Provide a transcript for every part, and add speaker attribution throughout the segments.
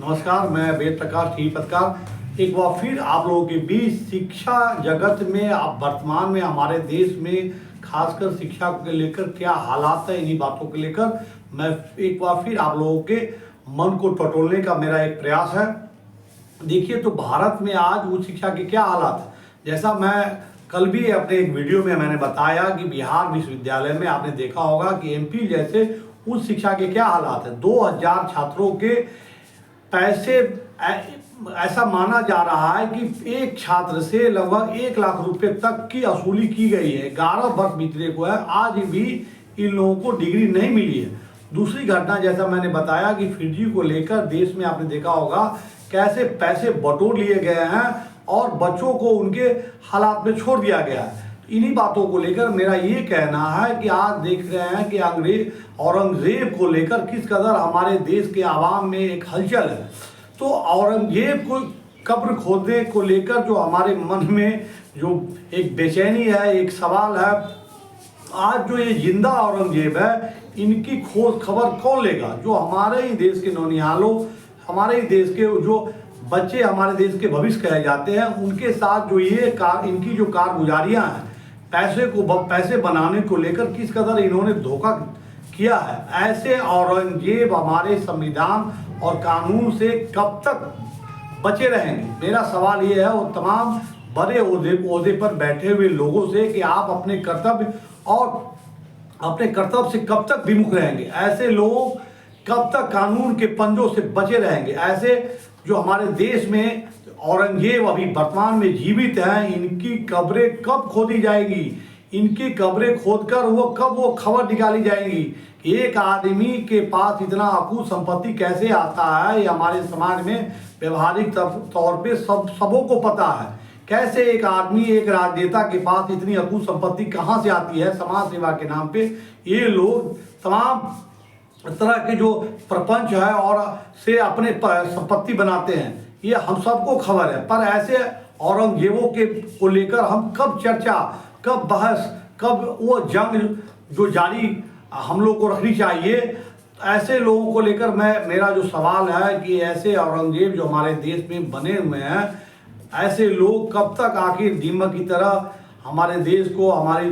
Speaker 1: नमस्कार, मैं वेद प्रकाश टी पत्रकार एक बार फिर आप लोगों के बीच शिक्षा जगत में अब वर्तमान में हमारे देश में खासकर शिक्षा को लेकर क्या हालात है, इन्हीं बातों को लेकर मैं एक बार फिर आप लोगों के मन को टटोलने का मेरा एक प्रयास है। देखिए, तो भारत में आज उच्च शिक्षा के क्या हालात है, जैसा मैं कल भी अपने एक वीडियो में मैंने बताया कि बिहार विश्वविद्यालय में आपने देखा होगा कि एमपी जैसे उच्च शिक्षा के क्या हालात है। 2000 छात्रों के पैसे ऐसा माना जा रहा है कि एक छात्र से लगभग 1 लाख रुपए तक की वसूली की गई है। 11 वर्ष बीतने को है, आज भी इन लोगों को डिग्री नहीं मिली है। दूसरी घटना, जैसा मैंने बताया कि फिजी को लेकर देश में आपने देखा होगा कैसे पैसे बटोर लिए गए हैं और बच्चों को उनके हालात में छोड़ दिया गया है। इन्हीं बातों को लेकर मेरा ये कहना है कि आज देख रहे हैं कि अंग्रेज औरंगजेब को लेकर किस कदर हमारे देश के आवाम में एक हलचल है। तो औरंगजेब को कब्र खोदने को लेकर जो हमारे मन में जो एक बेचैनी है, एक सवाल है, आज जो ये जिंदा औरंगजेब है इनकी खोज खबर कौन लेगा? जो हमारे ही देश के नौनिहालों, हमारे ही देश के जो बच्चे हमारे देश के भविष्य कहे जाते हैं, उनके साथ जो ये इनकी जो कारगुजारियां हैं, पैसे बनाने को लेकर किस कदर इन्होंने धोखा किया है। ऐसे औरंगजेब हमारे संविधान और कानून से कब तक बचे रहेंगे? मेरा सवाल ये है वो तमाम बड़े ओहदे पर बैठे हुए लोगों से कि आप अपने कर्तव्य से कब तक विमुख रहेंगे? ऐसे लोग कब तक कानून के पंजों से बचे रहेंगे? ऐसे जो हमारे देश में औरंगजेब अभी वर्तमान में जीवित हैं, इनकी कब्रें कब खोदी जाएगी? इनकी कब्रें खोदकर वो खबर निकाली जाएगी कि एक आदमी के पास इतना अकूत संपत्ति कैसे आता है? ये हमारे समाज में व्यवहारिक तौर पे सबों को पता है। कैसे एक आदमी, एक राजनेता के पास इतनी अकूत संपत्ति कहाँ से आती है? समाज सेवा के नाम पे ये लोग तमाम तरह के जो प्रपंच है और से अपने संपत्ति बनाते हैं, ये हम सबको खबर है। पर ऐसे औरंगजेबों के को लेकर हम कब चर्चा, कब बहस, कब वो जंग जो जारी हम लोग को रखनी चाहिए? ऐसे लोगों को लेकर मेरा जो सवाल है कि ऐसे औरंगजेब जो हमारे देश में बने हुए हैं, ऐसे लोग कब तक आखिर दीमक की तरह हमारे देश को, हमारी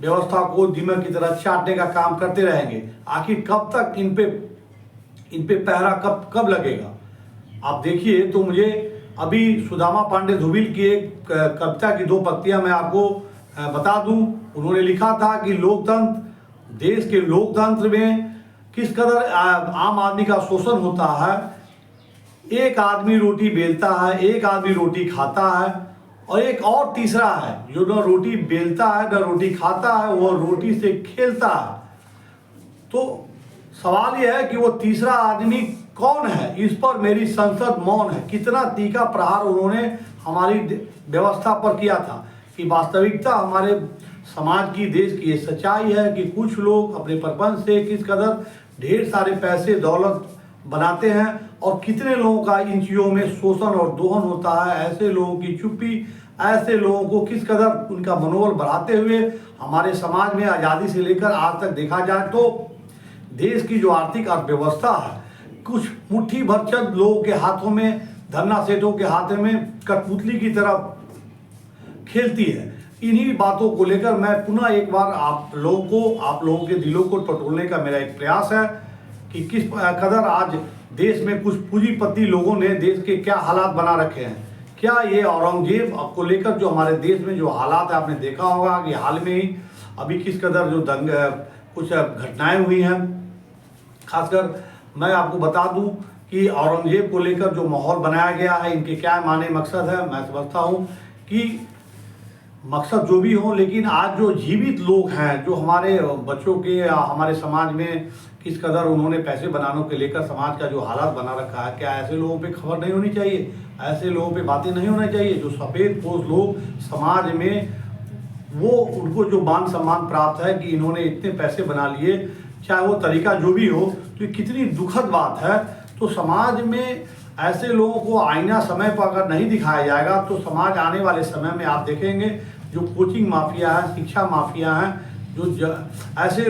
Speaker 1: व्यवस्था को दीमक की तरह चाटने का काम करते रहेंगे? आखिर कब तक इन पे पहरा कब लगेगा? आप देखिए, तो मुझे अभी सुदामा पांडे धुबिल की एक कविता की 2 पंक्तियां मैं आपको बता दूं। उन्होंने लिखा था कि लोकतंत्र, देश के लोकतंत्र में किस कदर आम आदमी का शोषण होता है। एक आदमी रोटी बेलता है, एक आदमी रोटी खाता है, और एक और तीसरा है जो न रोटी बेलता है न रोटी खाता है, वो रोटी से खेलता है। तो सवाल यह है कि वो तीसरा आदमी कौन है? इस पर मेरी संसद मौन है। कितना तीखा प्रहार उन्होंने हमारी व्यवस्था पर किया था कि वास्तविकता हमारे समाज की, देश की ये सच्चाई है कि कुछ लोग अपने प्रपंच से किस कदर ढेर सारे पैसे दौलत बनाते हैं और कितने लोगों का इन चीज़ों में शोषण और दोहन होता है। ऐसे लोगों की चुप्पी, ऐसे लोगों को किस कदर उनका मनोबल बढ़ाते हुए हमारे समाज में आज़ादी से लेकर आज तक देखा जाए तो देश की जो आर्थिक अर्थव्यवस्था है, कुछ मुट्ठी भर चंद लोगों के हाथों में, धन्ना सेठों के हाथों में कठपुतली की तरह खेलती है। इन्हीं बातों को लेकर मैं पुनः एक बार आप लोगों के दिलों को टटोलने का मेरा एक प्रयास है कि किस कदर आज देश में कुछ पूंजीपति लोगों ने देश के क्या हालात बना रखे हैं। क्या ये औरंगजेब को लेकर जो हमारे देश में जो हालात है, आपने देखा होगा कि हाल में ही अभी किस कदर जो कुछ घटनाएं हुई हैं। खासकर मैं आपको बता दूं कि औरंगजेब को लेकर जो माहौल बनाया गया है, इनके क्या माने मकसद है। मैं समझता हूं कि मकसद जो भी हो, लेकिन आज जो जीवित लोग हैं, जो हमारे बच्चों के, हमारे समाज में किस कदर उन्होंने पैसे बनाने के लेकर समाज का जो हालात बना रखा है, क्या ऐसे लोगों पे खबर नहीं होनी चाहिए? ऐसे लोगों पे बातें नहीं होनी चाहिए? जो सफ़ेदपोश लोग समाज में, वो उनको जो मान सम्मान प्राप्त है कि इन्होंने इतने पैसे बना लिए, चाहे वो तरीका जो भी हो, तो ये कितनी दुखद बात है। तो समाज में ऐसे लोगों को आईना समय पर अगर नहीं दिखाया जाएगा तो समाज आने वाले समय में आप देखेंगे जो कोचिंग माफिया है, शिक्षा माफिया हैं, जो ऐसे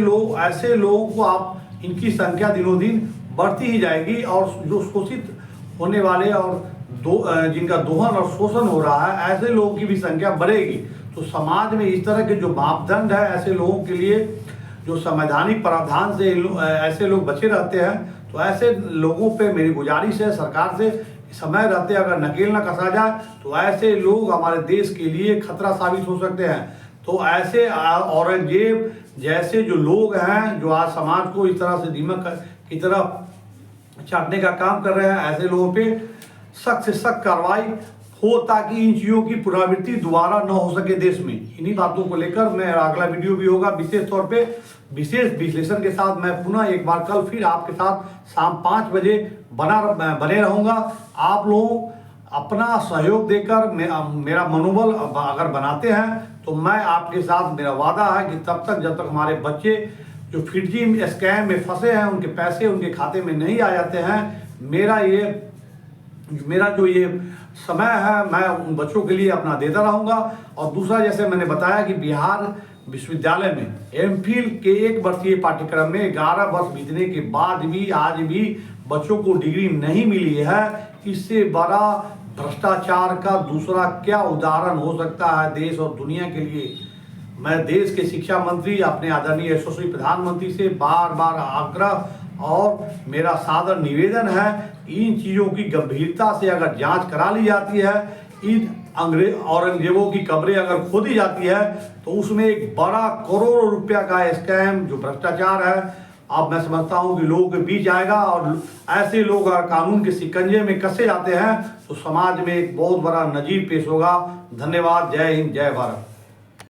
Speaker 1: लोगों को आप, इनकी संख्या दिनों दिन बढ़ती ही जाएगी और जो शोषित होने वाले और जिनका दोहन और शोषण हो रहा है, ऐसे लोगों की भी संख्या बढ़ेगी। तो समाज में इस तरह के जो मापदंड है, ऐसे लोगों के लिए जो संवैधानिक प्रावधान से ऐसे लोग बचे रहते हैं, तो ऐसे लोगों पे मेरी गुजारिश है सरकार से, समय रहते अगर नकेल न कसा जाए तो ऐसे लोग हमारे देश के लिए खतरा साबित हो सकते हैं। तो ऐसे औरंगजेब जैसे जो लोग हैं, जो आज समाज को इस तरह से दीमक की तरह चाटने का काम कर रहे हैं, ऐसे लोगों पे सख्त से सख्त कार्रवाई हो ताकि इन चीज़ों की पुनरावृत्ति दोबारा न हो सके देश में। इन्हीं बातों को लेकर मेरा अगला वीडियो भी होगा, विशेष तौर पे विशेष विश्लेषण के साथ मैं पुनः एक बार कल फिर आपके साथ शाम 5 बजे बने रहूँगा। आप लोग अपना सहयोग देकर मेरा मनोबल अगर बनाते हैं तो मैं आपके साथ, मेरा वादा है कि तब तक जब तक हमारे बच्चे जो फिटजी स्कैम में फंसे हैं उनके पैसे उनके खाते में नहीं आ जाते हैं, मेरा जो ये समय है मैं उन बच्चों के लिए अपना देता रहूँगा। और दूसरा, जैसे मैंने बताया कि बिहार विश्वविद्यालय में एमफिल के 1 वर्षीय पाठ्यक्रम में 11 वर्ष बीतने के बाद भी आज भी बच्चों को डिग्री नहीं मिली है। इससे बड़ा भ्रष्टाचार का दूसरा क्या उदाहरण हो सकता है देश और दुनिया के लिए। मैं देश के शिक्षा मंत्री, अपने आदरणीय यशस्वी प्रधानमंत्री से बार बार आग्रह और मेरा सादर निवेदन है, इन चीज़ों की गंभीरता से अगर जांच करा ली जाती है, इन औरंगजेबों की कब्रें अगर खोदी जाती है, तो उसमें एक बड़ा करोड़ों रुपया का स्कैम जो भ्रष्टाचार है, अब मैं समझता हूँ कि लोगों के बीच आएगा। और ऐसे लोग अगर कानून के शिकंजे में कसे जाते हैं तो समाज में एक बहुत बड़ा नजीर पेश होगा। धन्यवाद। जय हिंद, जय भारत।